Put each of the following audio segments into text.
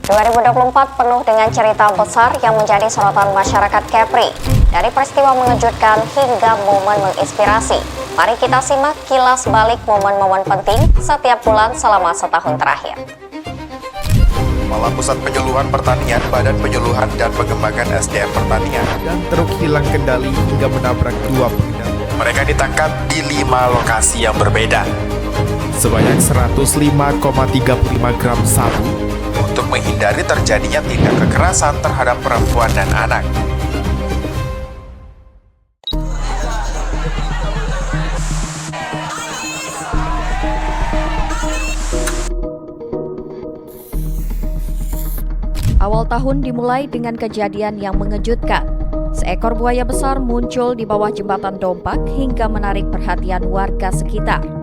2024 penuh dengan cerita besar yang menjadi sorotan masyarakat Kepri. Dari peristiwa mengejutkan hingga momen menginspirasi. Mari kita simak kilas balik momen-momen penting setiap bulan selama setahun terakhir. Kepala Pusat Penyuluhan Pertanian, Badan Penyuluhan dan Pengembangan SDM Pertanian, dan truk hilang kendali hingga menabrak dua pengendara. Mereka ditangkap di 5 lokasi yang berbeda Sebanyak 105,35 gram sabu untuk menghindari terjadinya tindak kekerasan terhadap perempuan dan anak. Awal tahun dimulai dengan kejadian yang mengejutkan. Seekor buaya besar muncul di bawah jembatan Dompak hingga menarik perhatian warga sekitar.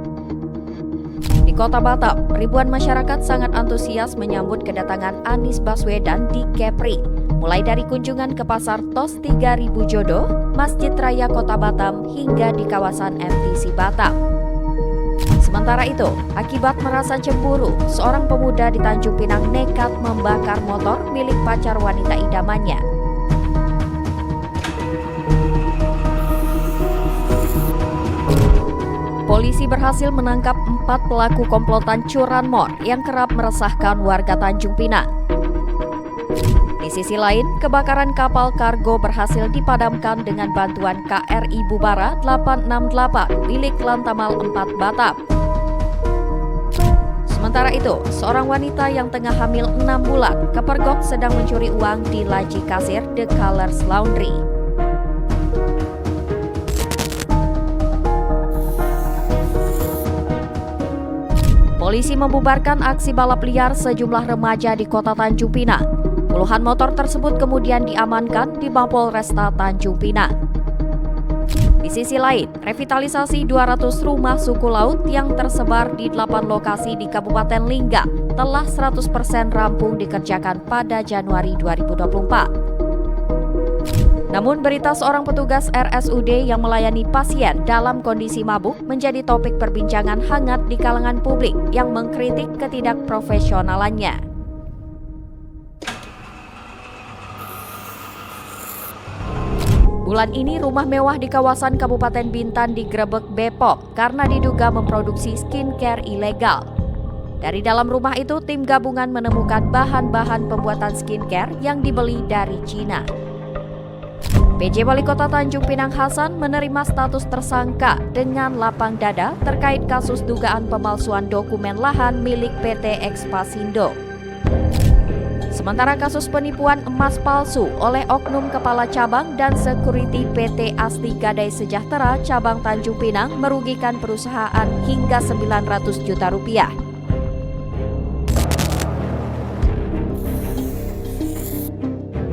Di Kota Batam, ribuan masyarakat sangat antusias menyambut kedatangan Anies Baswedan di Kepri, mulai dari kunjungan ke Pasar Tos 3000 Jodoh, Masjid Raya Kota Batam, hingga di kawasan MTC Batam. Sementara itu, akibat merasa cemburu, seorang pemuda di Tanjung Pinang nekat membakar motor milik pacar wanita idamannya. Polisi berhasil menangkap 4 pelaku komplotan curanmor yang kerap meresahkan warga Tanjung Pinang. Di sisi lain, kebakaran kapal kargo berhasil dipadamkan dengan bantuan KRI Bubara 868 milik Lantamal 4 Batam. Sementara itu, seorang wanita yang tengah hamil 6 bulan kepergok sedang mencuri uang di laji kasir The Colors Laundry. Polisi membubarkan aksi balap liar sejumlah remaja di Kota Tanjung Pinang. Puluhan motor tersebut kemudian diamankan di Mapolresta Tanjung Pinang. Di sisi lain, revitalisasi 200 rumah suku laut yang tersebar di 8 lokasi di Kabupaten Lingga telah 100% rampung dikerjakan pada Januari 2024. Namun berita seorang petugas RSUD yang melayani pasien dalam kondisi mabuk menjadi topik perbincangan hangat di kalangan publik yang mengkritik ketidakprofesionalannya. Bulan ini rumah mewah di kawasan Kabupaten Bintan digerebek BPOM karena diduga memproduksi skincare ilegal. Dari dalam rumah itu, tim gabungan menemukan bahan-bahan pembuatan skincare yang dibeli dari Cina. PJ Wali Kota Tanjung Pinang Hasan menerima status tersangka dengan lapang dada terkait kasus dugaan pemalsuan dokumen lahan milik PT Ekspasindo. Sementara kasus penipuan emas palsu oleh oknum kepala cabang dan security PT Asti Gadai Sejahtera cabang Tanjung Pinang merugikan perusahaan hingga 900 juta rupiah.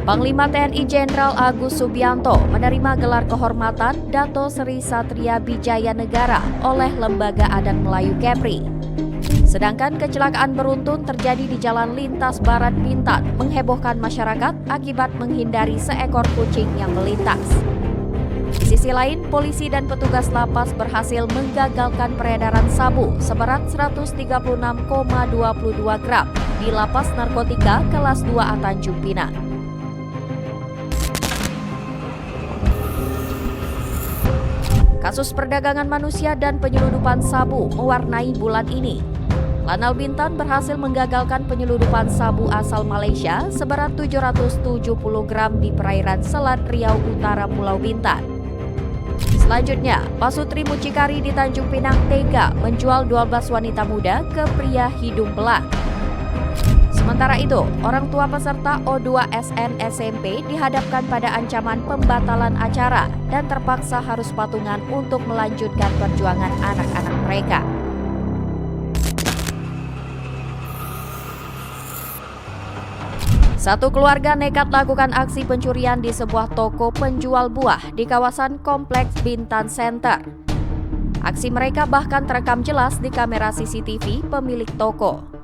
Panglima TNI Jenderal Agus Subianto menerima gelar kehormatan Dato Sri Satria Bijaya Negara oleh Lembaga Adat Melayu Kepri. Sedangkan kecelakaan beruntun terjadi di Jalan Lintas Barat Bintan menghebohkan masyarakat akibat menghindari seekor kucing yang melintas. Di sisi lain, polisi dan petugas lapas berhasil menggagalkan peredaran sabu seberat 136,22 gram di Lapas Narkotika Kelas 2A Tanjung Pinang. Kasus perdagangan manusia dan penyelundupan sabu mewarnai bulan ini. Lanal Bintan berhasil menggagalkan penyelundupan sabu asal Malaysia seberat 770 gram di perairan Selat Riau Utara Pulau Bintan. Selanjutnya, Pasutri Mucikari di Tanjung Pinang tega menjual 12 wanita muda ke pria hidung belang. Sementara itu, orang tua peserta O2SN SMP dihadapkan pada ancaman pembatalan acara dan terpaksa harus patungan untuk melanjutkan perjuangan anak-anak mereka. Satu keluarga nekat lakukan aksi pencurian di sebuah toko penjual buah di kawasan Kompleks Bintan Center. Aksi mereka bahkan terekam jelas di kamera CCTV pemilik toko.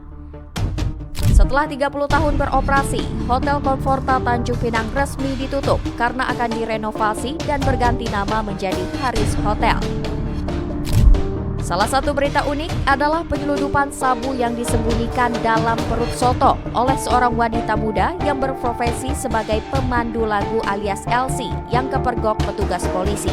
Setelah 30 tahun beroperasi, Hotel Comforta Tanjung Pinang resmi ditutup karena akan direnovasi dan berganti nama menjadi Haris Hotel. Salah satu berita unik adalah penyeludupan sabu yang disembunyikan dalam perut soto oleh seorang wanita muda yang berprofesi sebagai pemandu lagu alias LC yang kepergok petugas polisi.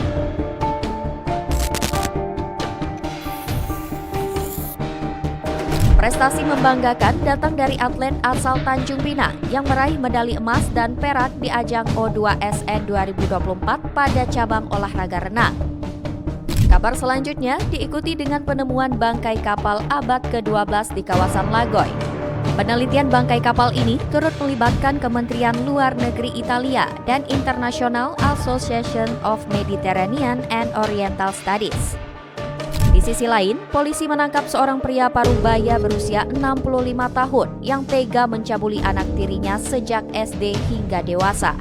Prestasi membanggakan datang dari atlet asal Tanjung Pinang yang meraih medali emas dan perak di ajang O2SN 2024 pada cabang olahraga renang. Kabar selanjutnya diikuti dengan penemuan bangkai kapal abad ke-12 di kawasan Lagoy. Penelitian bangkai kapal ini turut melibatkan Kementerian Luar Negeri Italia dan International Association of Mediterranean and Oriental Studies. Di sisi lain, polisi menangkap seorang pria parubaya berusia 65 tahun yang tega mencabuli anak tirinya sejak SD hingga dewasa.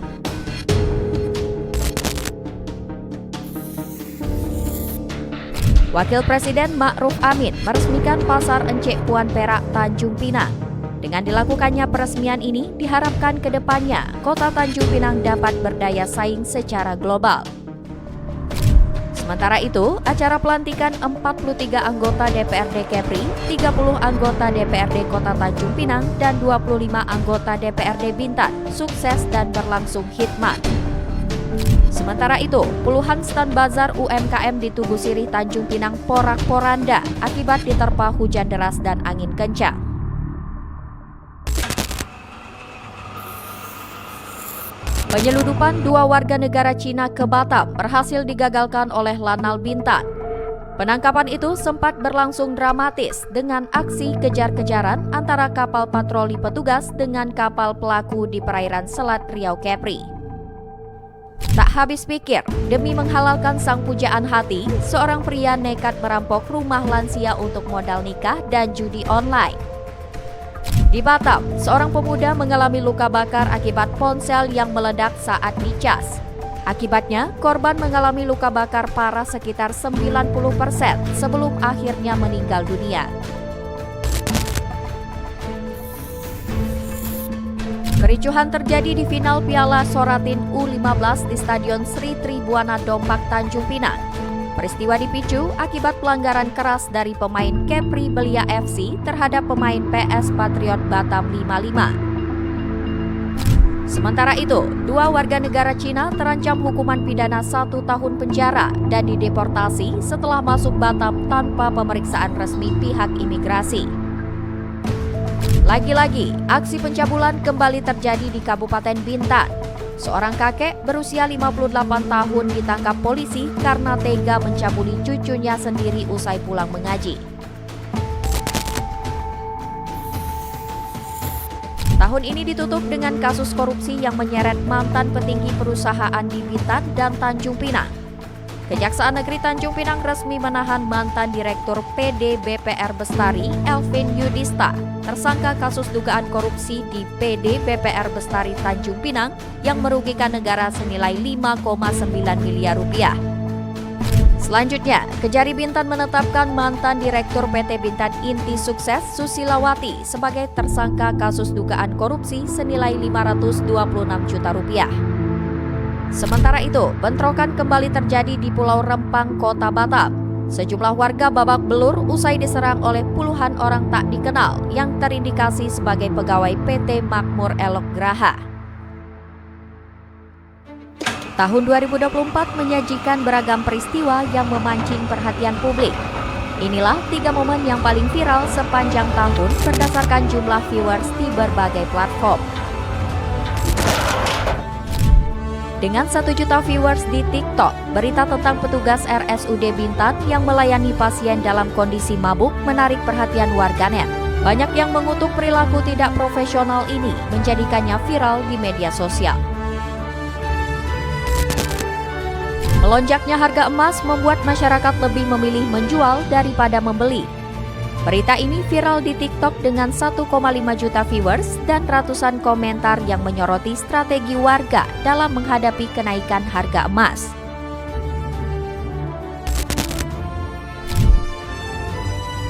Wakil Presiden Ma'ruf Amin meresmikan Pasar Encik Puan Perak Tanjung Pinang. Dengan dilakukannya peresmian ini, diharapkan ke depannya Kota Tanjung Pinang dapat berdaya saing secara global. Sementara itu, acara pelantikan 43 anggota DPRD Kepri, 30 anggota DPRD Kota Tanjung Pinang, dan 25 anggota DPRD Bintan sukses dan berlangsung khidmat. Sementara itu, puluhan stand bazar UMKM di Tugu Sirih Tanjung Pinang porak-poranda akibat diterpa hujan deras dan angin kencang. Penyeludupan 2 warga negara Cina ke Batam berhasil digagalkan oleh Lanal Bintan. Penangkapan itu sempat berlangsung dramatis dengan aksi kejar-kejaran antara kapal patroli petugas dengan kapal pelaku di perairan Selat Riau Kepri. Tak habis pikir, demi menghalalkan sang pujaan hati, seorang pria nekat merampok rumah lansia untuk modal nikah dan judi online. Di Batam, seorang pemuda mengalami luka bakar akibat ponsel yang meledak saat dicas. Akibatnya, korban mengalami luka bakar parah sekitar 90% sebelum akhirnya meninggal dunia. Kericuhan terjadi di final Piala Soratin U15 di Stadion Sri Tribuana Dompak Tanjung Pinang. Peristiwa dipicu akibat pelanggaran keras dari pemain Kepri Belia FC terhadap pemain PS Patriot Batam 55. Sementara itu, 2 warga negara Cina terancam hukuman pidana 1 tahun penjara dan dideportasi setelah masuk Batam tanpa pemeriksaan resmi pihak imigrasi. Lagi-lagi, aksi pencabulan kembali terjadi di Kabupaten Bintan. Seorang kakek berusia 58 tahun ditangkap polisi karena tega mencabuli cucunya sendiri usai pulang mengaji. Tahun ini ditutup dengan kasus korupsi yang menyeret mantan petinggi perusahaan di Bintan dan Tanjung Pinang. Kejaksaan Negeri Tanjung Pinang resmi menahan mantan Direktur PD BPR Bestari, Elvin Yudhista, tersangka kasus dugaan korupsi di PD BPR Bestari Tanjung Pinang yang merugikan negara senilai 5,9 miliar rupiah. Selanjutnya, Kejari Bintan menetapkan mantan Direktur PT Bintan Inti Sukses Susilawati sebagai tersangka kasus dugaan korupsi senilai 526 juta rupiah. Sementara itu, bentrokan kembali terjadi di Pulau Rempang, Kota Batam. Sejumlah warga babak belur usai diserang oleh puluhan orang tak dikenal yang terindikasi sebagai pegawai PT Makmur Elok Graha. Tahun 2024 menyajikan beragam peristiwa yang memancing perhatian publik. Inilah 3 momen yang paling viral sepanjang tahun berdasarkan jumlah viewers di berbagai platform. Dengan 1 juta viewers di TikTok, berita tentang petugas RSUD Bintan yang melayani pasien dalam kondisi mabuk menarik perhatian warganet. Banyak yang mengutuk perilaku tidak profesional ini menjadikannya viral di media sosial. Melonjaknya harga emas membuat masyarakat lebih memilih menjual daripada membeli. Berita ini viral di TikTok dengan 1,5 juta viewers dan ratusan komentar yang menyoroti strategi warga dalam menghadapi kenaikan harga emas.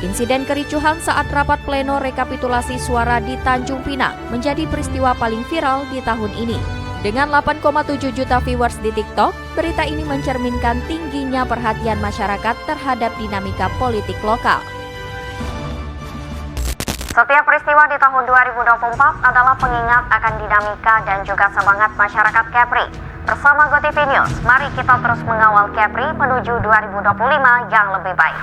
Insiden kericuhan saat rapat pleno rekapitulasi suara di Tanjung Pinang menjadi peristiwa paling viral di tahun ini. Dengan 8,7 juta viewers di TikTok, berita ini mencerminkan tingginya perhatian masyarakat terhadap dinamika politik lokal. Setiap peristiwa di tahun 2024 adalah pengingat akan dinamika dan juga semangat masyarakat Kepri. Bersama GoTV News, mari kita terus mengawal Kepri menuju 2025 yang lebih baik.